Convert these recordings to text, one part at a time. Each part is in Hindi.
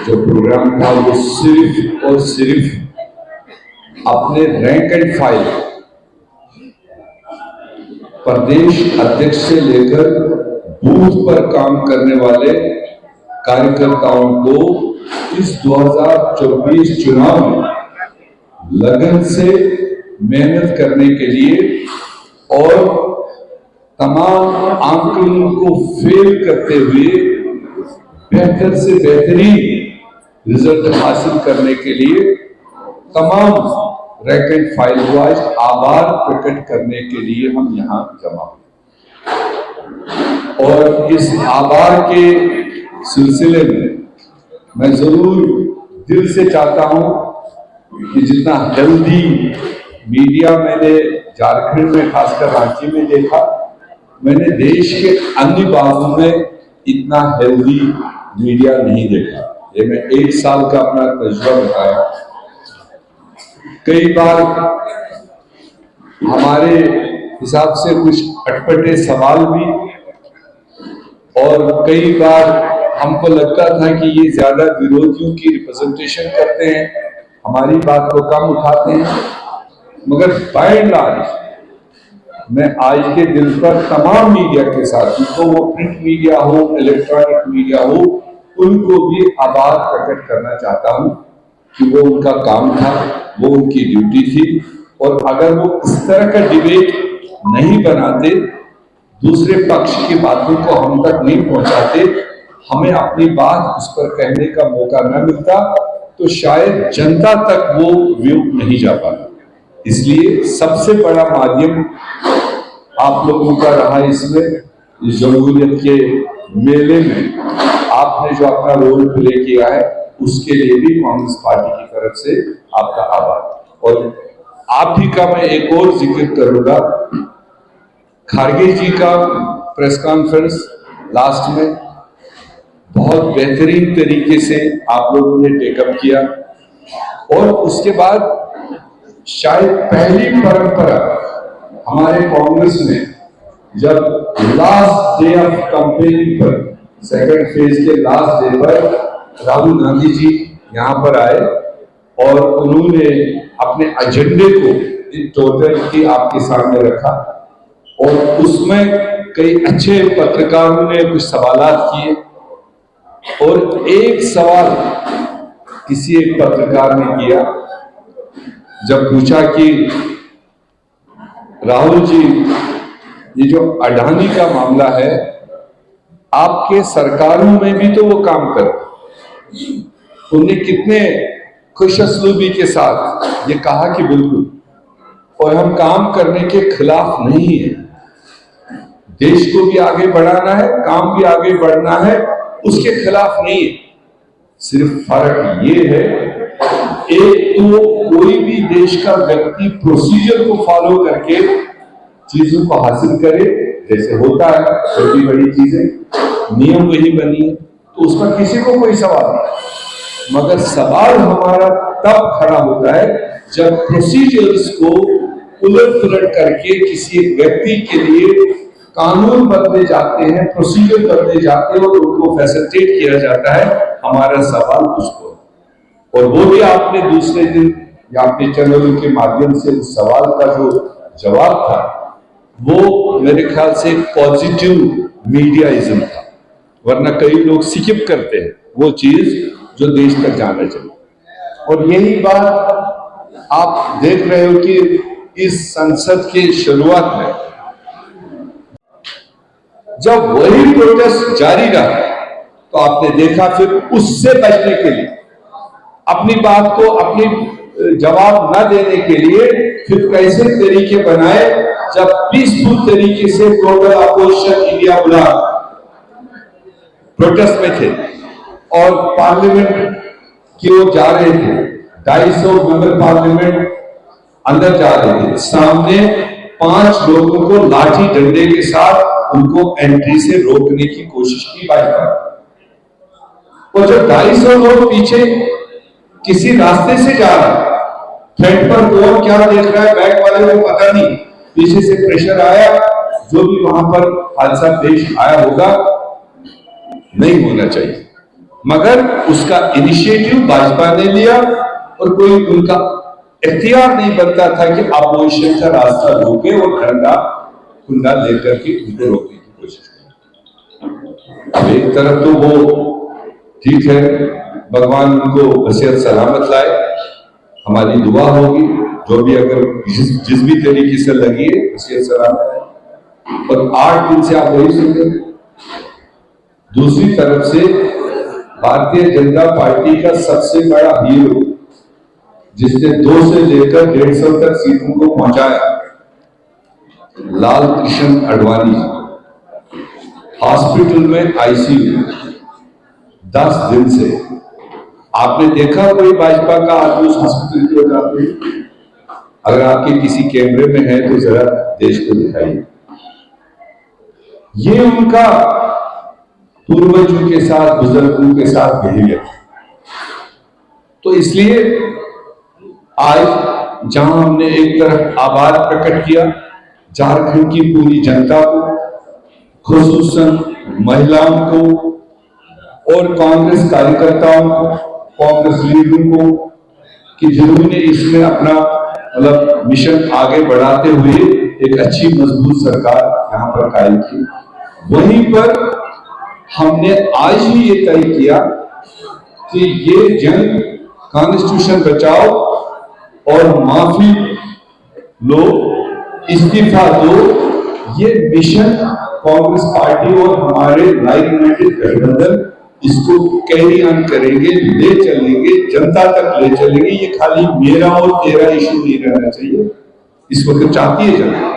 जो प्रोग्राम था वो सिर्फ और सिर्फ अपने रैंक एंड फाइल प्रदेश अध्यक्ष से लेकर बूथ पर काम करने वाले कार्यकर्ताओं को इस 2024 चुनाव में लगन से मेहनत करने के लिए और तमाम आंकड़ों को फेल करते हुए बेहतर से बेहतरीन रिजल्ट हासिल करने के लिए तमाम रैंक एंड फाइल को आज आभार प्रकट करने के लिए हम यहाँ जमा हुए। और इस आभार के सिलसिले में मैं जरूर दिल से चाहता हूं कि जितना हेल्दी मीडिया मैंने झारखंड में खासकर रांची में देखा, मैंने देश के अन्य भागों में इतना हेल्दी मीडिया नहीं देखा। ये मैं 1 साल का अपना तजुर्बा बताया। कई बार हमारे हिसाब से कुछ अटपटे सवाल भी, और कई बार हमको लगता था कि ये ज्यादा विरोधियों की रिप्रेजेंटेशन करते हैं, हमारी बात को कम उठाते हैं। मगर बाय एंड लार्ज मैं आज के दिन पर तमाम मीडिया के साथ, तो वो प्रिंट मीडिया हो, इलेक्ट्रॉनिक मीडिया हो, उनको भी आभार प्रकट करना चाहता हूं कि वो उनका काम था, वो उनकी ड्यूटी थी। और अगर वो इस तरह का डिबेट नहीं बनाते, दूसरे पक्ष की बातों को हम तक नहीं पहुंचाते, हमें अपनी बात उस पर कहने का मौका न मिलता, तो शायद जनता तक वो व्यू नहीं जा पाता। इसलिए सबसे बड़ा माध्यम आप लोगों का रहा इसमें, इस जमहूरियत के मेले में आपने जो अपना रोल प्ले किया है, उसके लिए भी कांग्रेस पार्टी की तरफ से आपका आभार। और आप ही का मैं एक और जिक्र करूंगा, खारगे जी का प्रेस कॉन्फ्रेंस लास्ट में बहुत बेहतरीन तरीके से आप लोगों ने टेकअप किया। और उसके बाद शायद पहली परंपरा हमारे कांग्रेस में, जब लास्ट डे ऑफ कैंपेनिंग पर, सेकंड फेज के लास्ट डे पर राहुल गांधी जी यहाँ पर आए और उन्होंने अपने एजेंडे को इन टोटल आपके सामने रखा। और उसमें कई अच्छे पत्रकारों ने कुछ सवालात किए, और एक सवाल किसी एक पत्रकार ने किया, जब पूछा कि राहुल जी, ये जो अडानी का मामला है, आपके सरकारों में भी तो वो काम कर, उन्हें कितने खुशअस्लूबी के साथ ये कहा कि बिल्कुल, और हम काम करने के खिलाफ नहीं है, देश को भी आगे बढ़ाना है, काम भी आगे बढ़ना है, उसके खिलाफ नहीं है। सिर्फ फर्क ये है, एक तो कोई भी देश का व्यक्ति प्रोसीजर को फॉलो करके चीजों को हासिल करे, जैसे होता है छोटी बड़ी चीजें, नियम वही बनी है, तो उसका किसी को कोई सवाल नहीं। मगर सवाल हमारा तब खड़ा होता है जब प्रोसीजर्स को उलट पुलट करके किसी एक व्यक्ति के लिए कानून बदले जाते हैं, प्रोसीजर बदले जाते हैं और उनको फैसिलिटेट किया जाता है। हमारा सवाल उसको, और वो भी आपने दूसरे दिन या अपने चैनलों के माध्यम से उस सवाल का जो जवाब था, वो मेरे ख्याल से पॉजिटिव मीडियाइज्म था। वरना कई लोग स्किप करते हैं वो चीज जो देश तक जाना चाहिए। और यही बात आप देख रहे हो कि इस संसद के शुरुआत में जब वही प्रोटेस्ट जारी रहा, तो आपने देखा फिर उससे बचने के लिए, अपनी बात को, अपनी जवाब न देने के लिए फिर कैसे तरीके बनाए, जब पीसफुल तरीके से टोटल अपोजिशन इंडिया बुला प्रोटेस्ट में थे और पार्लियामेंट की ओर जा रहे थे, 250 मेंबर पार्लियामेंट अंदर जा रहे थे, सामने 5 लोगों को लाठी डंडे के साथ उनको एंट्री से रोकने की कोशिश की भाजपा। और जब 250 लोग पीछे किसी रास्ते से जा रहा है, फ्रंट पर कौन क्या देख रहा है बैक वाले को पता नहीं, पीछे से प्रेशर आया, जो भी वहां पर हादसा पेश आया होगा, नहीं होना चाहिए। मगर उसका इनिशिएटिव भाजपा ने लिया और कोई उनका इख्तियार नहीं बनता था कि अपोजिशन का रास्ता रोके और डंडा कुंडा लेकर के उनको रोकने की कोशिश करें। अब एक तरफ तो वो ठीक है, भगवान उनको वसीयत सलामत लाए, हमारी दुआ होगी, जो भी अगर जिस भी तरीके से लगी है वसीयत सलामत है। और 8 दिन से आप वही सुन रहे हैं। दूसरी तरफ से भारतीय जनता पार्टी का सबसे बड़ा हीरो, जिसने 2 से लेकर 150 तक सीटों को पहुंचाया, लाल कृष्ण आडवाणी हॉस्पिटल में आईसीयू 10 दिन से। आपने देखा कोई भाजपा का आदमी उस हॉस्पिटल को जाते? अगर आपके किसी कैमरे में है तो जरा देश को दिखाइए। ये उनका पूर्वजों के साथ, बुजुर्गों के साथ बिहेवियर। तो इसलिए आज जहां हमने एक तरफ आभार प्रकट किया झारखंड की पूरी जनता को, खुसूसन महिलाओं को और कांग्रेस कार्यकर्ताओं को, कांग्रेस लीडरों को, कि जिन्होंने इसमें अपना मतलब मिशन आगे बढ़ाते हुए एक अच्छी मजबूत सरकार यहां पर कायम की। वहीं पर हमने आज ही ये तय किया कि ये जंग कॉन्स्टिट्यूशन बचाओ और माफी लो, इस्तीफा दो, ये मिशन कांग्रेस पार्टी और हमारे राइट यूनाइटेड गठबंधन इसको कैरी ऑन करेंगे, ले चलेंगे, जनता तक ले चलेंगे। ये खाली मेरा और तेरा इशू नहीं रहना चाहिए। इस वक्त चाहती है जनता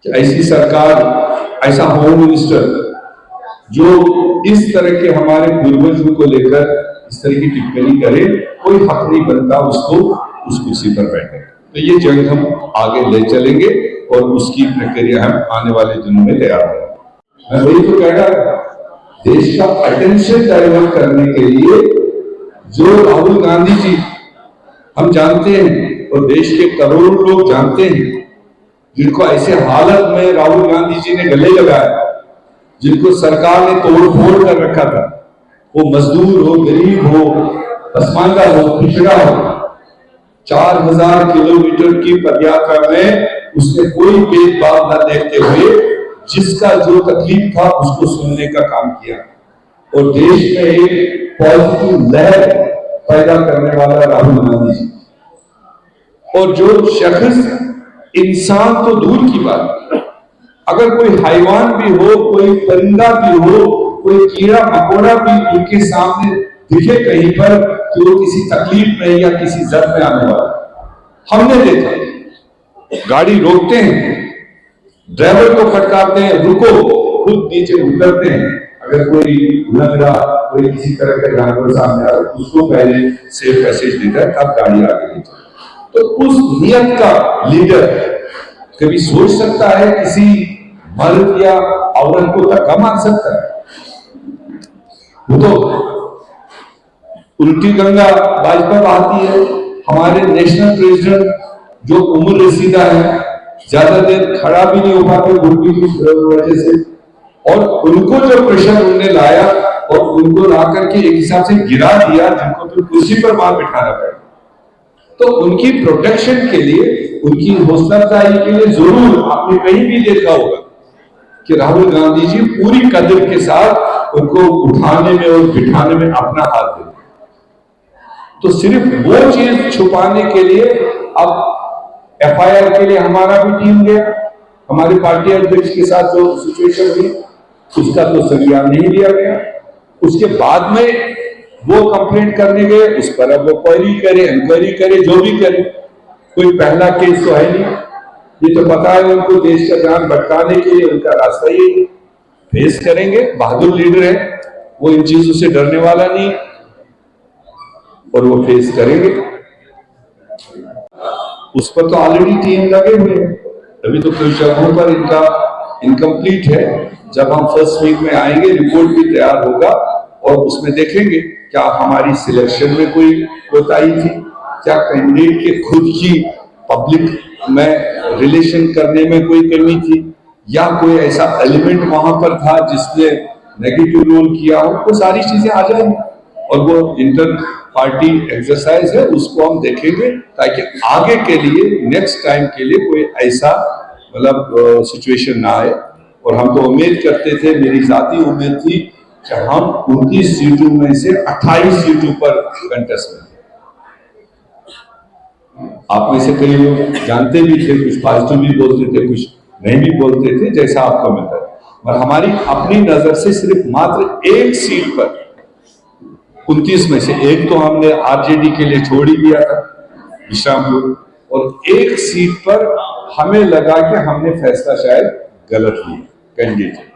कि ऐसी सरकार, ऐसा होम मिनिस्टर जो इस तरह के हमारे पूर्वजों को लेकर इस तरह की टिप्पणी करे, कोई हक नहीं बनता उसको उस कुर्सी पर बैठे। तो ये जंग हम आगे ले चलेंगे और उसकी प्रक्रिया हम आने वाले दिनों में तैयार हैं। मैं वही तो कह रहा, देश का अटेंशन डाइवर्ट करने के लिए जो राहुल गांधी जी, हम जानते हैं और देश के करोड़ों लोग जानते हैं, जिनको ऐसे हालत में राहुल गांधी जी ने गले लगाया, जिनको सरकार ने तोड़ फोड़ कर रखा था, वो मजदूर हो, गरीब हो, पसमानदा हो, पिछड़ा हो, 4000 किलोमीटर की पदयात्रा में उसने कोई भेदभाव न देखते हुए जिसका जो तकलीफ था उसको सुनने का काम किया और देश में एक पॉजिटिव लहर पैदा करने वाला राहुल गांधी जी। और जो शख्स, इंसान तो दूर की बात, अगर कोई हैवान भी हो, कोई परिंदा भी हो, कोई कीड़ा मकोड़ा भी उनके सामने दिखे कहीं पर कि वो किसी तकलीफ में या किसी जद में आने वाला, हमने देखा गाड़ी रोकते हैं, ड्राइवर को फटकारते हैं, रुको, खुद नीचे उतरते हैं। अगर कोई लंगड़ा, कोई किसी तरह का जानवर सामने आ रहा है उसको पहले सेफ मैसेज देता है, तब गाड़ी आगे ले जाए। तो उस नियत का लीडर कभी सोच सकता है किसी मर्द या औरत को धक्का मार सकता है? वो तो उल्टी गंगा भाजपा बहाती है। हमारे नेशनल प्रेसिडेंट जो उम्र रसीदा है, ज्यादा देर खड़ा भी नहीं हो पाते घुटने की वजह से, और उनको जो प्रेशर उन्होंने लाया और उनको ला करके एक हिसाब से गिरा दिया, जिनको फिर कुर्सी पर वहां बिठाना पड़ा। तो उनकी प्रोटेक्शन के लिए, उनकी हौसला अफजाई के लिए जरूर आपने कहीं भी देखा होगा कि राहुल गांधी जी पूरी कदर के साथ उनको उठाने में और बिठाने में अपना हाथ देते। तो सिर्फ वो चीज छुपाने के लिए अब एफआईआर के लिए हमारा भी टीम गया, हमारी पार्टी अध्यक्ष के साथ जो सिचुएशन हुई उसका तो संज्ञान नहीं लिया गया। उसके बाद में वो कंप्लेंट करने गए, उस पर अब वो क्वेरी करे, इंक्वायरी करे, जो भी करे, कोई पहला केस तो है नहीं। ये तो पता है उनको, देश का जान भटकाने के लिए उनका रास्ता ही फेस करेंगे। बहादुर लीडर है वो, इन चीजों से डरने वाला नहीं और वो फेस करेंगे। उस पर तो ऑलरेडी टीम लगे हुए हैं, अभी तो कुछ जगहों पर इनका इनकम्प्लीट है। जब हम फर्स्ट वीक में आएंगे रिपोर्ट भी तैयार होगा और उसमें देखेंगे क्या हमारी सिलेक्शन में कोई कोताही थी, क्या कैंडिडेट के खुद की पब्लिक में रिलेशन करने में कोई कमी थी, या कोई ऐसा एलिमेंट वहां पर था जिसने नेगेटिव रोल किया हो, वो सारी चीजें आ जाएंगी और वो इंटर पार्टी एक्सरसाइज है, उसको हम देखेंगे ताकि आगे के लिए नेक्स्ट टाइम के लिए कोई ऐसा मतलब सिचुएशन ना आए। और हम तो उम्मीद करते थे, मेरी जाती उम्मीद थी कि हम 29 सीटों में से 28 सीटों पर कंटेस्ट में। आप में से कई लोग जानते भी थे, कुछ पॉजिटिव भी बोलते थे, कुछ नहीं भी बोलते थे, जैसा आपको मिलता है। और हमारी अपनी नजर से सिर्फ मात्र एक सीट पर 29 में से एक तो हमने आरजेडी के लिए छोड़ ही दिया था विश्रामपुर, और एक सीट पर हमें लगा कि हमने फैसला शायद गलत लिया कैंडिडेट।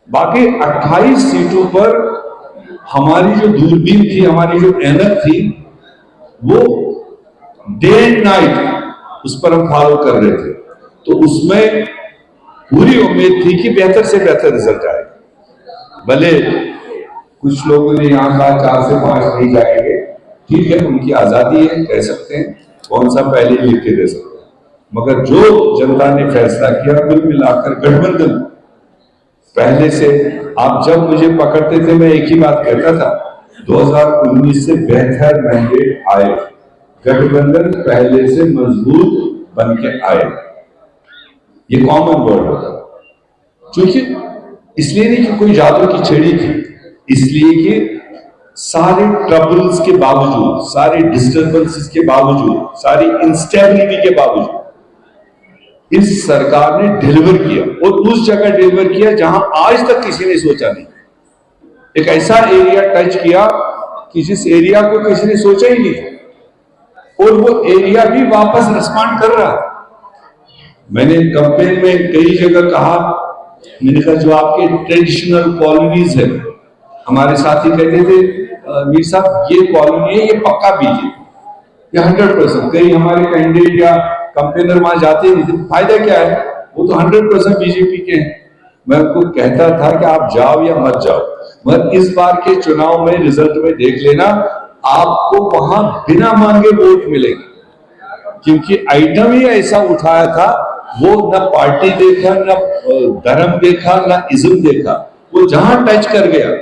बाकी 28 सीटों पर हमारी जो दूरबीन थी, हमारी जो एनक थी, वो डे एंड नाइट उस पर हम फॉलो कर रहे थे। तो उसमें पूरी उम्मीद थी कि बेहतर से बेहतर रिजल्ट आएगा। भले कुछ लोगों ने यहाँ कहा 4 से 5 नहीं जाएंगे, ठीक है, उनकी आजादी है, कह सकते हैं, कौन सा पहले लिख के दे सकते हैं। मगर जो जनता ने फैसला किया, कुल मिलाकर गठबंधन पहले से, आप जब मुझे पकड़ते थे मैं एक ही बात कहता था, 2019 से बेहतर मैंडेट आए, गठबंधन पहले से मजबूत बन के आए। ये कॉमन वर्ड होता है, क्योंकि इसलिए नहीं कि कोई जादू की छड़ी थी, इसलिए कि सारे ट्रबल्स के बावजूद, सारे डिस्टर्बेंसेस के बावजूद, सारी इंस्टेबिलिटी के बावजूद इस सरकार ने डिलीवर किया, और उस जगह डिलीवर किया जहां आज तक किसी ने सोचा नहीं। एक ऐसा एरिया टच किया कि जिस एरिया को किसी ने सोचा ही नहीं, और वो एरिया भी वापस रिस्पॉन्ड कर रहा है। मैंने कैंपेन में कई जगह कहा, मैंने कहा जो आपके ट्रेडिशनल कॉलोनीज है, हमारे साथी कहते थे मीर साहब ये कॉलोनी है, ये पक्का बीजेपी, ये 100%। कई हमारे कैंडिडेट या कंपेनर वहां जाते नहीं थे, फायदा क्या है, वो तो 100% बीजेपी के हैं। मैं उनको कहता था कि आप जाओ या मत जाओ, मगर इस बार के चुनाव में रिजल्ट में देख लेना, आपको वहां बिना मांगे वोट मिलेंगे, क्योंकि आइटम ही ऐसा उठाया था, वो न पार्टी देखा, न धर्म देखा, न इज्म देखा, वो जहां टच कर गया